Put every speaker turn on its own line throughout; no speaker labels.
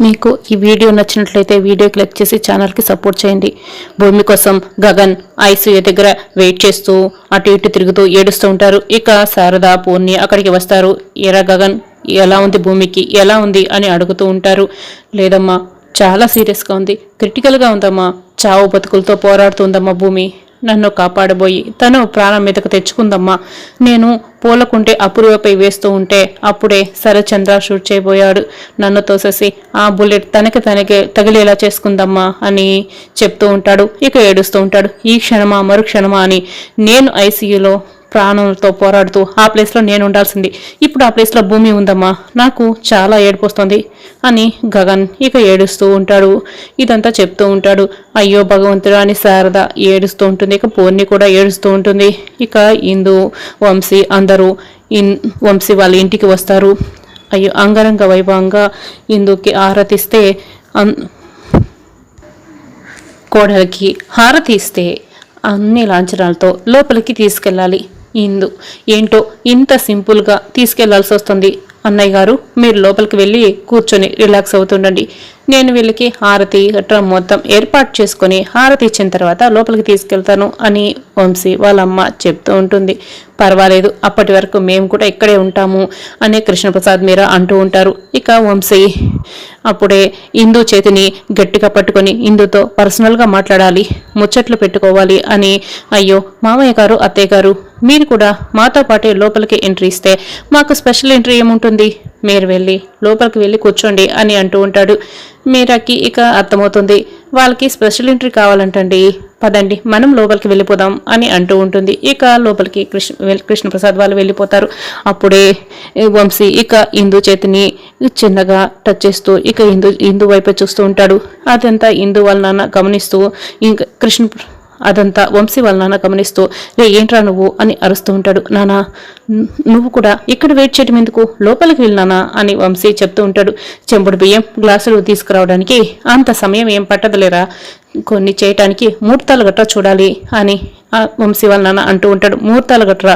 మీకు ఈ వీడియో నచ్చినట్లయితే వీడియోకి లైక్ చేసి ఛానల్కి సపోర్ట్ చేయండి. భూమి కోసం గగన్ ఐసీయూ దగ్గర వెయిట్ చేస్తూ అటు ఇటు తిరుగుతూ ఏడుస్తూ ఉంటారు. ఇక శారద పూర్ణి అక్కడికి వస్తారు. ఎరా గగన్, ఎలా ఉంది, భూమికి ఎలా ఉంది అని అడుగుతూ ఉంటారు. లేదమ్మా, చాలా సీరియస్గా ఉంది, క్రిటికల్గా ఉందమ్మా, చావు బతుకులతో పోరాడుతుందమ్మా భూమి. నన్ను కాపాడబోయి తను ప్రాణం మీదకు తెచ్చుకుందమ్మా. నేను పూలకుంటే అపూర్వపై వేస్తూ ఉంటే అప్పుడే శరత్చంద్ర షూట్ చేయబోయాడు. నన్ను తోసేసి ఆ బుల్లెట్ తనకే తగిలేలా చేసుకుందమ్మా అని చెప్తూ ఉంటాడు. ఇక ఏడుస్తూ ఉంటాడు. ఈ క్షణమా మరుక్షణమా అని నేను ఐసీయూలో ప్రాణంతో పోరాడుతూ ఆ ప్లేస్లో నేను ఉండాల్సింది. ఇప్పుడు ఆ ప్లేస్లో భూమి ఉందమ్మా, నాకు చాలా ఏడుపు వస్తుంది అని గగన్ ఇక ఏడుస్తూ ఉంటాడు. ఇదంతా చెప్తూ ఉంటాడు. అయ్యో భగవంతుడు అని శారద ఏడుస్తూ ఉంటుంది. ఇక పూర్ణి కూడా ఏడుస్తూ ఉంటుంది. ఇక ఇందు, వంశీ అందరూ వంశీ వాళ్ళ ఇంటికి వస్తారు. అయ్యో అంగరంగ వైభవంగా ఇందుకి హారతిస్తే కోడలికి హారతి ఇస్తే అన్ని లాంఛనాలతో లోపలికి తీసుకెళ్ళాలి. ఇందు ఏంటో ఇంత సింపుల్గా తీసుకెళ్లాల్సి వస్తుంది. అన్నయ్య గారు, మీరు లోపలికి వెళ్ళి కూర్చొని రిలాక్స్ అవుతుండండి, నేను వీళ్ళకి హారతి గట్రా మొత్తం ఏర్పాటు చేసుకొని హారతి ఇచ్చిన తర్వాత లోపలికి తీసుకెళ్తాను అని వంశీ వాళ్ళమ్మ చెప్తూ ఉంటుంది. పర్వాలేదు, అప్పటి వరకు మేము కూడా ఇక్కడే ఉంటాము అని కృష్ణప్రసాద్ మీరా అంటూ ఉంటారు. ఇక వంశీ అప్పుడే ఇందు చేతిని గట్టిగా పట్టుకొని ఇందుతో పర్సనల్గా మాట్లాడాలి, ముచ్చట్లు పెట్టుకోవాలి అని, అయ్యో మామయ్య గారు, అత్తయ్య గారు, మీరు కూడా మాతో పాటే లోపలికి ఎంట్రీ ఇస్తే మాకు స్పెషల్ ఎంట్రీ ఏముంటుంది, మీరు వెళ్ళి లోపలికి వెళ్ళి కూర్చోండి అని అంటూ ఉంటాడు. మీరాకి ఇక అర్థమవుతుంది, వాళ్ళకి స్పెషల్ ఎంట్రీ కావాలంటండి, పదండి మనం లోపలికి వెళ్ళిపోదాం అని అంటూ ఉంటుంది. ఇక లోపలికి కృష్ణప్రసాద్ వాళ్ళు వెళ్ళిపోతారు. అప్పుడే వంశీ ఇక ఇందు చేతిని చిన్నగా టచ్ చేస్తూ ఇక ఇందు వైపు చూస్తూ ఉంటాడు. అదంతా ఇందు వాళ్ళ నాన్న గమనిస్తూ ఇంకా అదంతా వంశీ వాళ్ళ నాన్న గమనిస్తూ, రే ఏంట్రా నువ్వు అని అరుస్తూ ఉంటాడు. నానా, నువ్వు కూడా ఇక్కడ వెయిట్ చేయడం ఎందుకు, లోపలికి వెళ్ళినానా అని వంశీ చెప్తూ ఉంటాడు. చెంబుడు బియ్యం గ్లాసులు తీసుకురావడానికి అంత సమయం ఏం పట్టదులేరా, కొన్ని చేయటానికి ముహూర్తాలు గట్రా చూడాలి అని వంశీ వాళ్ళ నాన్న అంటూ ఉంటాడు. ముహూర్తాలు గట్రా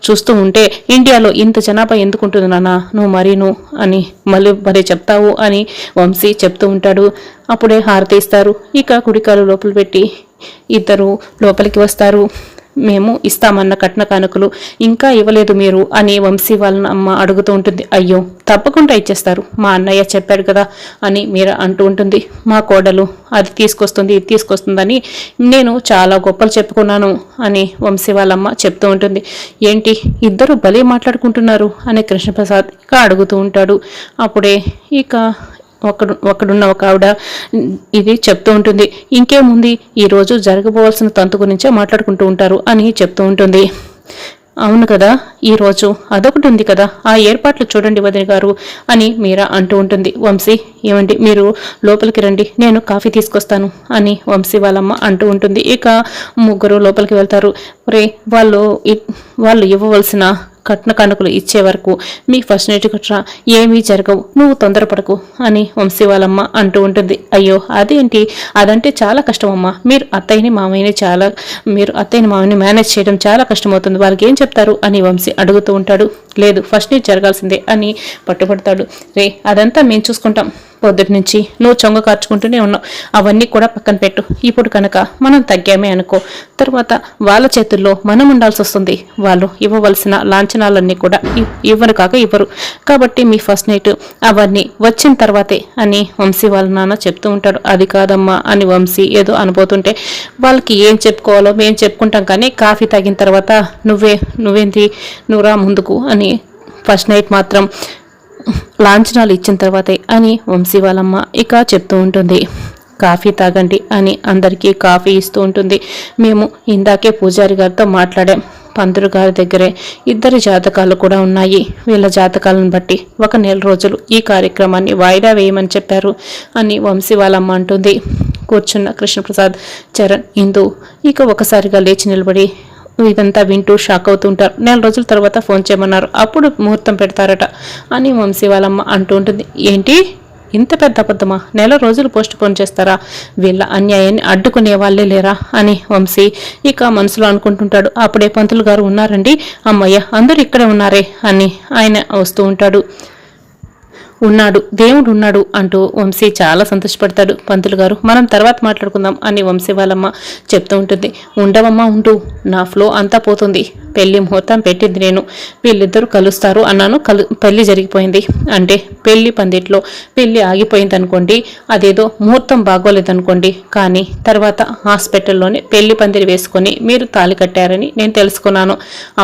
చూస్తూ ఉంటే ఇండియాలో ఇంత జనాభా ఎందుకుంటుంది నాన్న, నువ్వు మరీను అని మళ్ళీ చెప్తావు అని వంశీ చెప్తూ ఉంటాడు. అప్పుడే హారతి ఇస్తారు. ఇక కుడికాలు లోపల పెట్టి ఇద్దరు లోపలికి వస్తారు. మేము ఇస్తామన్న కట్న కానుకలు ఇంకా ఇవ్వలేదు మీరు అని వంశీ వాళ్ళ అమ్మ అడుగుతూ ఉంటుంది. అయ్యో తప్పకుండా ఇచ్చేస్తారు, మా అన్నయ్య చెప్పాడు కదా అని మీరా అంటూ ఉంటుంది. మా కోడలు అది తీసుకొస్తుంది ఇది తీసుకొస్తుందని నేను చాలా గొప్పలు చెప్పుకున్నాను అని వంశీ వాళ్ళమ్మ చెప్తూ ఉంటుంది. ఏంటి ఇద్దరు భలే మాట్లాడుకుంటున్నారు అని కృష్ణప్రసాద్ ఇక అడుగుతూ ఉంటాడు. అప్పుడే ఇక ఒకడున్న ఒక ఆవిడ ఇది చెప్తూ ఉంటుంది. ఇంకేముంది, ఈరోజు జరగబోవాల్సిన తంతు గురించే మాట్లాడుకుంటూ ఉంటారు అని చెప్తూ ఉంటుంది. అవును కదా, ఈరోజు అదొకటి ఉంది కదా, ఆ ఏర్పాట్లు చూడండి వదిన గారు అని మీరా అంటూ ఉంటుంది. వంశీ, ఏమండి మీరు లోపలికి రండి, నేను కాఫీ తీసుకొస్తాను అని వంశీ వాళ్ళమ్మ అంటూ ఉంటుంది. ఇక ముగ్గురు లోపలికి వెళ్తారు. వాళ్ళు ఇవ్వవలసిన కట్న కానుకలు ఇచ్చే వరకు మీ ఫస్ట్ నైట్ గట్రా ఏమీ జరగవు, నువ్వు తొందరపడకు అని వంశీ వాళ్ళమ్మ అంటూ ఉంటుంది. అయ్యో అదేంటి, అదంటే చాలా కష్టమమ్మా, మీరు అత్తయ్యని మామయ్యని మేనేజ్ చేయడం చాలా కష్టమవుతుంది, వాళ్ళకి ఏం చెప్తారు అని వంశీ అడుగుతూ ఉంటాడు. లేదు, ఫస్ట్ నైట్ జరగాల్సిందే అని పట్టుబడతాడు. రే అదంతా మేము చూసుకుంటాం, పొద్దుటి నుంచి నువ్వు చొంగ కార్చుకుంటూనే ఉన్నావు, అవన్నీ కూడా పక్కన పెట్టు, ఇప్పుడు కనుక మనం తగ్గామే అనుకో, తర్వాత వాళ్ళ చేతుల్లో మనం ఉండాల్సి వస్తుంది, వాళ్ళు ఇవ్వవలసిన లాంఛనాలన్నీ కూడా ఇవ్వరు కాబట్టి మీ ఫస్ట్ నైట్ అవన్నీ వచ్చిన తర్వాతే అని వంశీ వాళ్ళ నాన్న చెప్తూ ఉంటాడు. అది కాదమ్మా అని వంశీ ఏదో అనుపోతుంటే, వాళ్ళకి ఏం చెప్పుకోవాలో మేము చెప్పుకుంటాం, కానీ కాఫీ తాగిన తర్వాత నువ్వేంటి నువ్వు రా ముందుకు అని ఫస్ట్ నైట్ మాత్రం లాంఛనాలు ఇచ్చిన తర్వాతే అని వంశీ వాళ్ళమ్మ ఇక చెప్తూ ఉంటుంది. కాఫీ తాగండి అని అందరికీ కాఫీ ఇస్తూ ఉంటుంది. మేము ఇందాకే పూజారి గారితో మాట్లాడాం, పంతులు గారి దగ్గరే ఇద్దరి జాతకాలు కూడా ఉన్నాయి, వీళ్ళ జాతకాలను బట్టి 1 నెల రోజులు ఈ కార్యక్రమాన్ని వాయిదా వేయమని చెప్పారు అని వంశీ వాళ్ళమ్మ అంటుంది. కూర్చున్న కృష్ణప్రసాద్, చరణ్, ఇందు ఇక ఒకసారిగా లేచి నిలబడి ఇదంతా వింటూ షాక్ అవుతుంటారు. 4 నెల రోజుల తర్వాత ఫోన్ చేయమన్నారు, అప్పుడు ముహూర్తం పెడతారట అని వంశీ వాళ్ళమ్మ అంటూ ఉంటుంది. ఏంటి ఇంత పెద్ద అబద్ధమా, 4 నెల రోజులు పోస్ట్ పోన్ చేస్తారా, వీళ్ళ అన్యాయాన్ని అడ్డుకునే వాళ్ళే లేరా అని వంశీ ఇక మనసులో అనుకుంటుంటాడు. అప్పుడే పంతులు గారు ఉన్నారండి, అమ్మయ్య అందరూ ఇక్కడే ఉన్నారే అని ఆయన వస్తూ ఉంటాడు. ఉన్నాడు, దేవుడు ఉన్నాడు అంటూ వంశీ చాలా సంతోషపడతాడు. పంతులు గారు మనం తర్వాత మాట్లాడుకుందాం అని వంశీ వాళ్ళమ్మ చెప్తూ ఉంటుంది. ఉండవమ్మా ఉండు, నా ఫ్లో అంతా పోతుంది. పెళ్లి ముహూర్తం పెట్టింది నేను, వీళ్ళిద్దరూ కలుస్తారు అన్నాను, పెళ్లి జరిగిపోయింది అంటే పెళ్లి పందిట్లో పెళ్లి ఆగిపోయింది అనుకోండి, అదేదో ముహూర్తం బాగోలేదనుకోండి. కానీ తర్వాత హాస్పిటల్లోనే పెళ్లి పందిరి వేసుకొని మీరు తాళి కట్టారని నేను తెలుసుకున్నాను.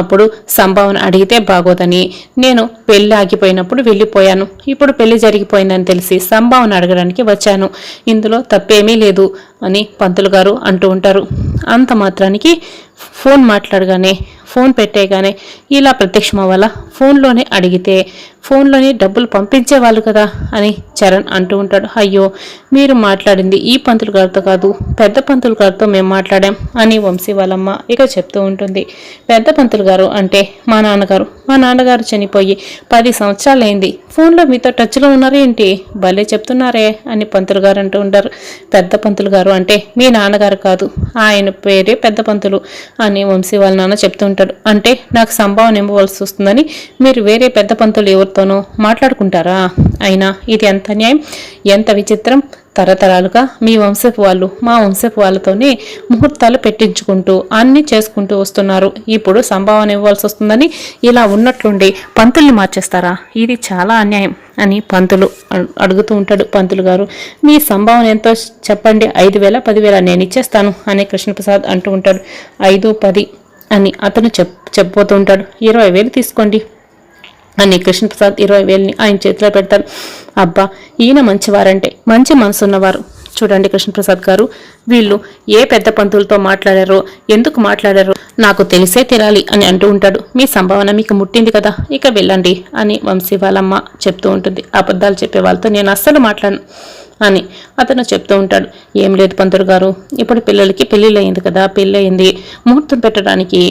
అప్పుడు సంభావన అడిగితే బాగోదని నేను పెళ్లి ఆగిపోయినప్పుడు వెళ్ళిపోయాను. ఇప్పుడు పెళ్లి జరిగిపోయిందని తెలిసి సంభావన అడగడానికి వచ్చాను. ఇందులో తప్పేమీ లేదు అని పంతులు గారు అంటూ ఉంటారు. అంత మాత్రానికి ఫోన్ మాట్లాడగానే, ఫోన్ పెట్టేగానే ఇలా ప్రత్యక్షం అవ్వాలా? ఫోన్లోనే అడిగితే ఫోన్లోనే డబ్బులు పంపించేవాళ్ళు కదా అని చరణ్ అంటూ ఉంటాడు. అయ్యో, మీరు మాట్లాడింది ఈ పంతులు గారితో కాదు, పెద్ద పంతులు గారితో మేము మాట్లాడాం అని వంశీ వాళ్ళమ్మ ఇక చెప్తూ ఉంటుంది. పెద్ద పంతులు గారు అంటే మా నాన్నగారు చనిపోయి 10 సంవత్సరాలైంది. ఫోన్లో మీతో టచ్లో ఉన్నారేంటి? భలే చెప్తున్నారే అని పంతులు గారు అంటూ ఉంటారు. పెద్ద పంతులు గారు అంటే మీ నాన్నగారు కాదు, ఆయన పేరే పెద్ద పంతులు అని వంశీ వాళ్ళ నాన్న చెప్తూ ఉంటాడు. అంటే నాకు సంభావన ఇవ్వవలసి వస్తుందని మీరు వేరే పెద్ద పంతులు ఎవరితోనో మాట్లాడుకుంటారా? అయినా ఇది ఎంత అన్యాయం, ఎంత విచిత్రం. తరతరాలుగా మీ వంశపు వాళ్ళు మా వంశపు వాళ్ళతోనే ముహూర్తాలు పెట్టించుకుంటూ అన్నీ చేసుకుంటూ వస్తున్నారు. ఇప్పుడు సంభావన ఇవ్వాల్సి వస్తుందని ఇలా ఉన్నట్లుండి పంతుల్ని మార్చేస్తారా? ఇది చాలా అన్యాయం అని పంతులు అడుగుతూ ఉంటాడు. పంతులు గారు మీ సంభావన ఎంతో చెప్పండి, 5,000 10,000 నేను ఇచ్చేస్తాను అని కృష్ణప్రసాద్ అంటూ ఉంటాడు. 5 10 అని అతను చెప్పబోతూ ఉంటాడు. 20,000 తీసుకోండి అని కృష్ణప్రసాద్ 20,000ని ఆయన చేతిలో పెడతారు. అబ్బా, ఈయన మంచివారంటే మంచి మనసున్నవారు. చూడండి కృష్ణప్రసాద్ గారు, వీళ్ళు ఏ పెద్ద పంతులతో మాట్లాడారో, ఎందుకు మాట్లాడారో నాకు తెలిసే తిరాలి అని అంటూ ఉంటాడు. మీ సంభావన మీకు ముట్టింది కదా, ఇక వెళ్ళండి అని వంశీ వాళ్ళమ్మ చెప్తూ ఉంటుంది. అబద్ధాలు చెప్పే వాళ్ళతో నేను అస్సలు మాట్లాడను అని అతను చెప్తూ ఉంటాడు. ఏం లేదు పంతులు గారు, ఇప్పుడు పిల్లలకి పెళ్ళిళ్ళయింది కదా, పెళ్ళయింది, ముహూర్తం పెట్టడానికి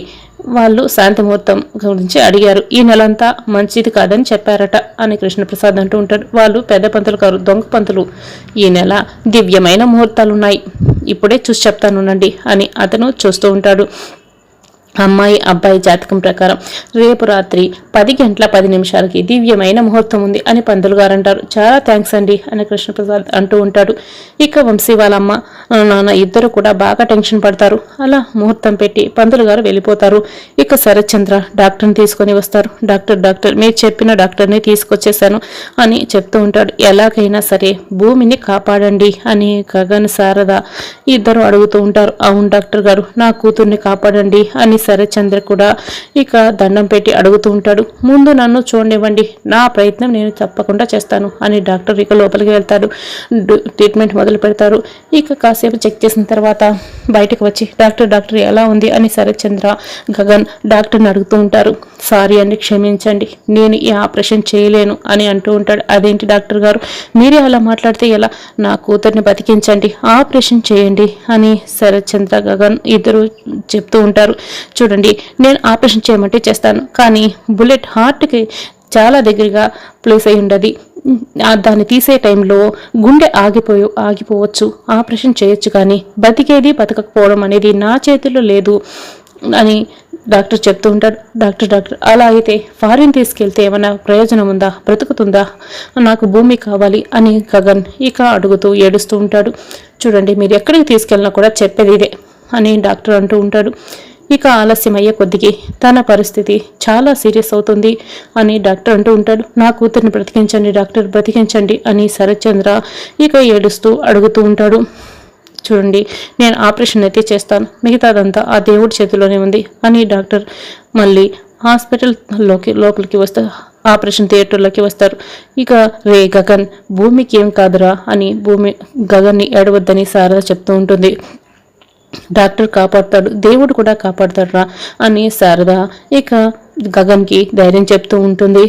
వాళ్ళు శాంతి ముహూర్తం గురించి అడిగారు. ఈ నెలంతా మంచిది కాదని చెప్పారట అని కృష్ణప్రసాద్ అంటూ ఉంటాడు. వాళ్ళు పెద్ద పంతులు గారు దొంగ పంతులు, ఈ నెల దివ్యమైన ముహూర్తాలున్నాయి, ఇప్పుడే చూసి చెప్తానునండి అని అతను చూస్తూ ఉంటాడు. అమ్మాయి అబ్బాయి జాతకం ప్రకారం రేపు రాత్రి 10 గంటల 10 నిమిషాలకి దివ్యమైన ముహూర్తం ఉంది అని పంతులు గారు అంటారు. చాలా థ్యాంక్స్ అండి అని కృష్ణప్రసాద్ అంటూ ఉంటాడు. ఇక వంశీ వాళ్ళమ్మ నాన్న ఇద్దరు కూడా బాగా టెన్షన్ పడతారు. అలా ముహూర్తం పెట్టి పంతులు గారు వెళ్ళిపోతారు. ఇక శరత్చంద్ర డాక్టర్ని తీసుకొని వస్తారు. డాక్టర్ మీరు చెప్పిన డాక్టర్ని తీసుకొచ్చేసాను అని చెప్తూ ఉంటాడు. ఎలాగైనా సరే భూమిని కాపాడండి అని గగన్ శారద ఇద్దరు అడుగుతూ ఉంటారు. అవును డాక్టర్ గారు, నా కూతుర్ని కాపాడండి అని శరత్చంద్ర కూడా ఇక దండం పెట్టి అడుగుతూ ఉంటాడు. ముందు నన్ను చూడనివ్వండి, నా ప్రయత్నం నేను తప్పకుండా చేస్తాను అని డాక్టర్ ఇక లోపలికి వెళ్తాడు. ట్రీట్మెంట్ మొదలు పెడతారు. ఇక కాసేపు చెక్ చేసిన తర్వాత బయటకు వచ్చి డాక్టర్ ఎలా ఉంది అని శరత్చంద్ర గగన్ డాక్టర్ని అడుగుతూ ఉంటారు. సారీ అండి, క్షమించండి, నేను ఈ ఆపరేషన్ చేయలేను అని అంటూ ఉంటాడు. అదేంటి డాక్టర్ గారు, మీరే అలా మాట్లాడితే ఎలా? నా కూతుర్ని బతికించండి, ఆపరేషన్ చేయండి అని శరత్చంద్ర గగన్ ఇద్దరు చెప్తూ ఉంటారు. చూడండి, నేను ఆపరేషన్ చేయమంటే చేస్తాను, కానీ బుల్లెట్ హార్ట్కి చాలా దగ్గరగా ప్లేస్ అయి ఉండదు. దాన్ని తీసే టైంలో గుండె ఆగిపోవచ్చు. ఆపరేషన్ చేయొచ్చు, కానీ బతికేది బతకపోవడం అనేది నా చేతిలో లేదు అని డాక్టర్ చెప్తూ ఉంటాడు. డాక్టర్ అలా అయితే ఫారిన్ తీసుకెళ్తే ఏమైనా ప్రయోజనం ఉందా? బ్రతుకుతుందా? నాకు భూమి కావాలి అని గగన్ ఇక అడుగుతూ ఏడుస్తూ ఉంటాడు. చూడండి, మీరు ఎక్కడికి తీసుకెళ్ళినా కూడా చెప్పేది ఇదే అని డాక్టర్ అంటూ ఉంటాడు. ఇక ఆలస్యమయ్యే కొద్దికి తన పరిస్థితి చాలా సీరియస్ అవుతుంది అని డాక్టర్ అంటూ ఉంటాడు. నా కూతుర్ని బ్రతికించండి డాక్టర్, బ్రతికించండి అని శరత్చంద్ర ఇక ఏడుస్తూ అడుగుతూ ఉంటాడు. చూడండి, నేను ఆపరేషన్ అయితే చేస్తాను, మిగతాదంతా ఆ దేవుడి చేతిలోనే ఉంది అని డాక్టర్ మళ్ళీ లోపలికి వస్తారు. ఆపరేషన్ థియేటర్లోకి వస్తారు. ఇక రే గగన్, భూమికి ఏం కాదురా అని గగన్ని ఏడవద్దని శారద చెప్తూ ఉంటుంది. డాక్టర్ కాపాడుతాడు, దేవుడు కూడా కాపాడుతాడు రా అని శారద ఇక గగన్కి ధైర్యం చెప్తూ ఉంటుంది.